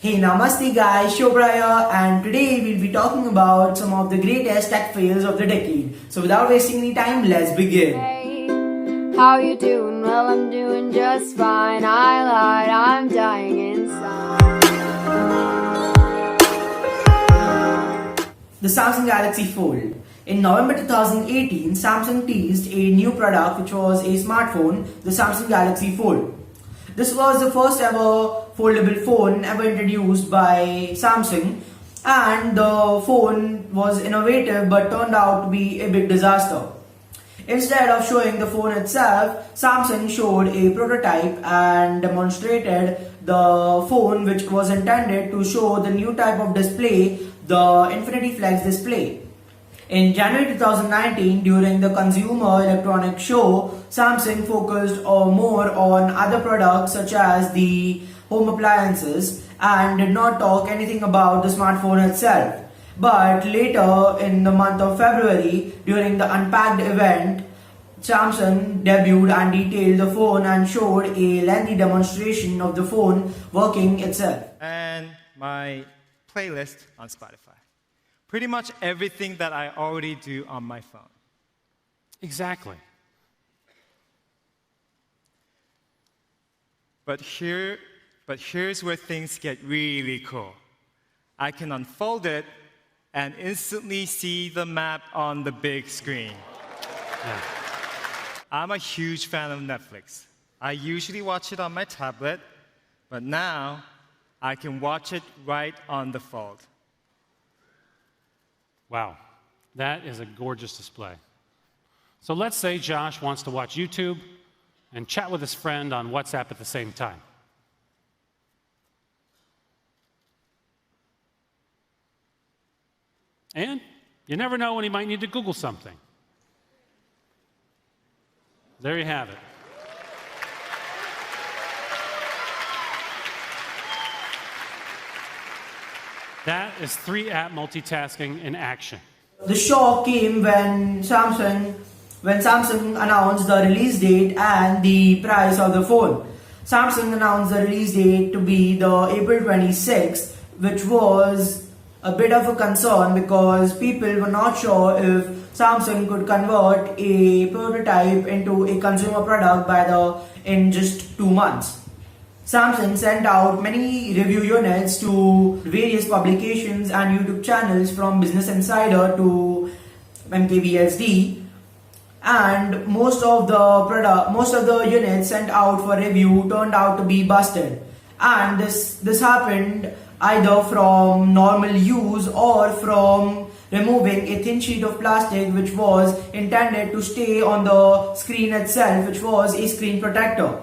Hey Namaste guys, Shobra here, and today we'll be talking about some of the greatest tech fails of the decade. So without wasting any time, let's begin. Hey, how you doing? Well, I'm doing just fine. I lied, I'm dying inside. The Samsung Galaxy Fold. In November 2018, Samsung teased a new product which was a smartphone, the Samsung Galaxy Fold. This was the first ever foldable phone ever introduced by Samsung, and the phone was innovative but turned out to be a big disaster. Instead of showing the phone itself, Samsung showed a prototype and demonstrated the phone, which was intended to show the new type of display, the Infinity Flex display. In January 2019, during the Consumer Electronics Show, Samsung focused more on other products such as the home appliances and did not talk anything about the smartphone itself. But later in the month of February, during the Unpacked event, Samsung debuted and detailed the phone and showed a lengthy demonstration of the phone working itself. And my playlist on Spotify. Pretty much everything that I already do on my phone. Exactly. But here's where things get really cool. I can unfold it and instantly see the map on the big screen. Yeah. I'm a huge fan of Netflix. I usually watch it on my tablet, but now I can watch it right on the Fold. Wow, that is a gorgeous display. So let's say Josh wants to watch YouTube and chat with his friend on WhatsApp at the same time. And you never know when he might need to Google something. There you have it. That is 3-app multitasking in action. The shock came when Samsung announced the release date and the price of the phone. Samsung announced the release date to be the April 26th, which was a bit of a concern because people were not sure if Samsung could convert a prototype into a consumer product in just 2 months. Samsung sent out many review units to various publications and YouTube channels from Business Insider to MKBHD, and most of the units sent out for review turned out to be busted. And this happened either from normal use or from removing a thin sheet of plastic which was intended to stay on the screen itself, which was a screen protector.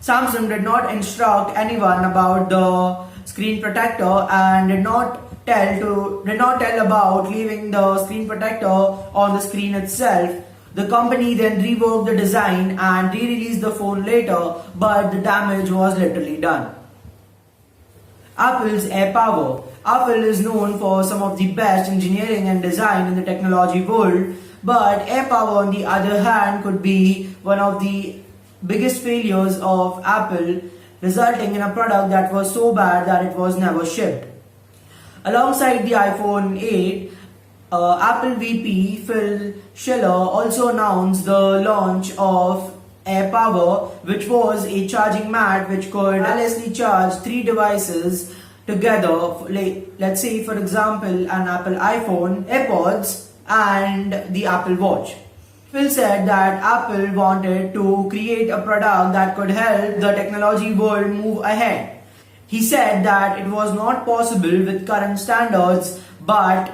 Samsung did not instruct anyone about the screen protector and did not tell about leaving the screen protector on the screen itself. The company then reworked the design and re-released the phone later, but the damage was literally done. Apple's AirPower. Apple is known for some of the best engineering and design in the technology world, but AirPower on the other hand could be one of the biggest failures of Apple, resulting in a product that was so bad that it was never shipped. Alongside the iPhone 8, Apple VP Phil Schiller also announced the launch of AirPower, which was a charging mat which could wirelessly charge 3 devices together, let's say for example an Apple iPhone, AirPods and the Apple Watch. Phil said that Apple wanted to create a product that could help the technology world move ahead. He said that it was not possible with current standards, but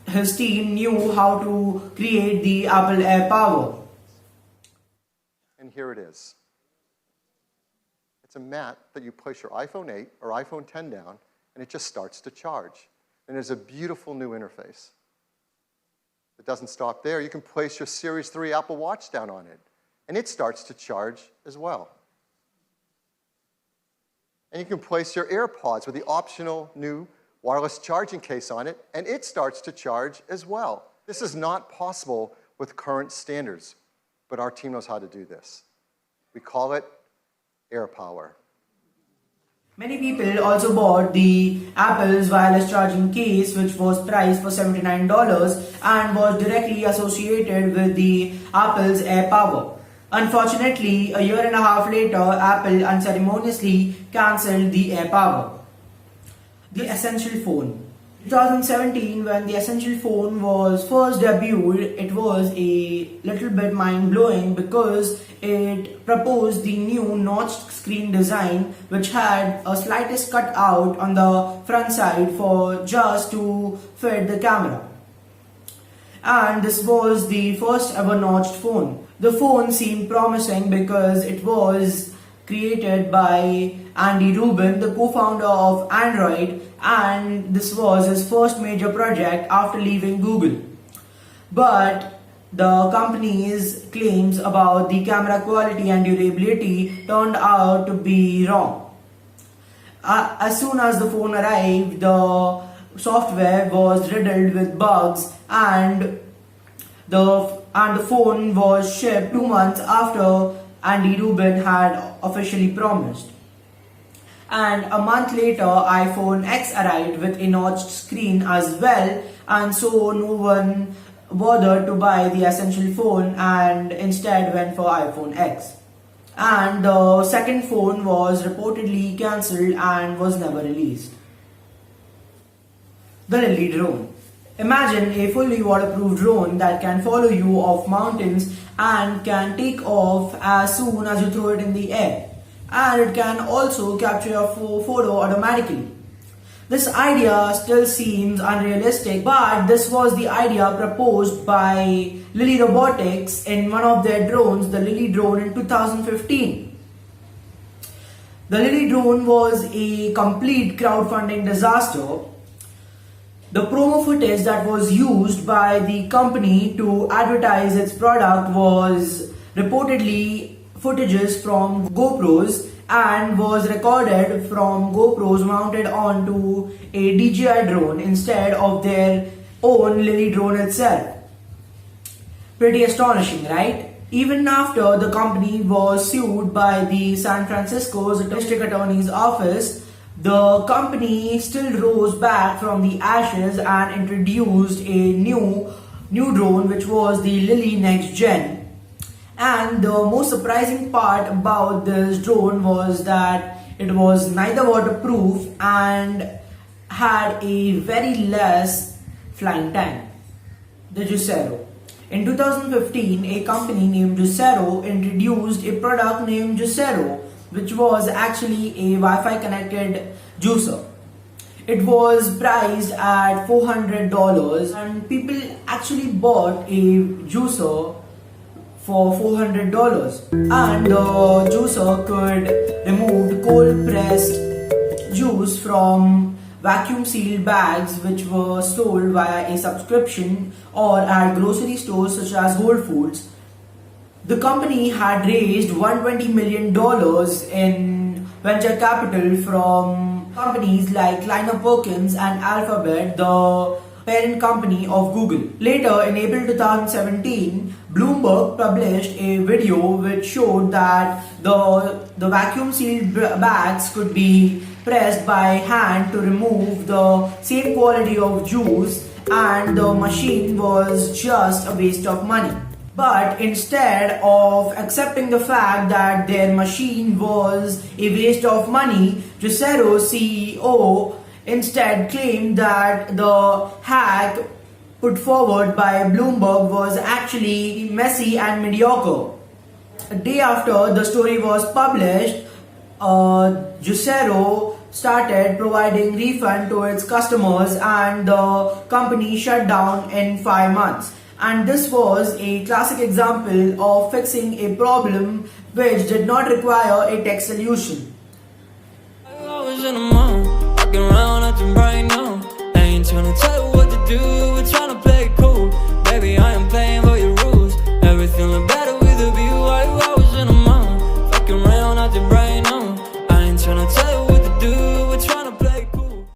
his team knew how to create the Apple AirPower. And here it is. It's a mat that you place your iPhone 8 or iPhone 10 down, and it just starts to charge. And there's a beautiful new interface. It doesn't stop there. You can place your Series 3 Apple Watch down on it, and it starts to charge as well. And you can place your AirPods with the optional new wireless charging case on it, and it starts to charge as well. This is not possible with current standards, but our team knows how to do this. We call it AirPower. Many people also bought the Apple's wireless charging case, which was priced for $79 and was directly associated with the Apple's AirPower. Unfortunately, a year and a half later, Apple unceremoniously cancelled the AirPower. The Essential Phone. 2017, when the Essential Phone was first debuted, it was a little bit mind-blowing because it proposed the new notched screen design, which had a slightest cut out on the front side for just to fit the camera. And this was the first ever notched phone. The phone seemed promising because it was created by Andy Rubin, the co-founder of Android, and this was his first major project after leaving Google. But the company's claims about the camera quality and durability turned out to be wrong. As soon as the phone arrived, the software was riddled with bugs, and the phone was shipped 2 months after Andy Rubin had officially promised. And a month later, iPhone X arrived with a notched screen as well, and so no one bothered to buy the Essential Phone and instead went for iPhone X. And the second phone was reportedly cancelled and was never released. The Lily Drone. Imagine a fully waterproof drone that can follow you off mountains and can take off as soon as you throw it in the air. And it can also capture your photo automatically. This idea still seems unrealistic, but this was the idea proposed by Lily Robotics in one of their drones, the Lily drone, in 2015. The Lily drone was a complete crowdfunding disaster. The promo footage that was used by the company to advertise its product was reportedly footages from GoPros and was recorded from GoPros mounted onto a DJI drone instead of their own Lily drone itself. Pretty astonishing, right? Even after the company was sued by the San Francisco's District Attorney's Office, the company still rose back from the ashes and introduced a new drone, which was the Lily Next Gen. And the most surprising part about this drone was that it was neither waterproof and had a very less flying time. The Juicero. In 2015, a company named Juicero introduced a product named Juicero, which was actually a Wi-Fi connected juicer. It was priced at $400 and people actually bought a juicer for $400, and the juicer could remove cold pressed juice from vacuum sealed bags which were sold via a subscription or at grocery stores such as Whole Foods. The company had raised $120 million in venture capital from companies like Kleiner Perkins and Alphabet, the parent company of Google. Later, in April 2017, Bloomberg published a video which showed that the vacuum sealed bags could be pressed by hand to remove the same quality of juice, and the machine was just a waste of money. But instead of accepting the fact that their machine was a waste of money, Juicero's CEO instead claimed that the hack put forward by Bloomberg was actually messy and mediocre. A day after the story was published, Juicero started providing refund to its customers and the company shut down in 5 months. And this was a classic example of fixing a problem which did not require a tech solution. I was in the mall, walking around acting right now. I ain't tryna tell you what to do,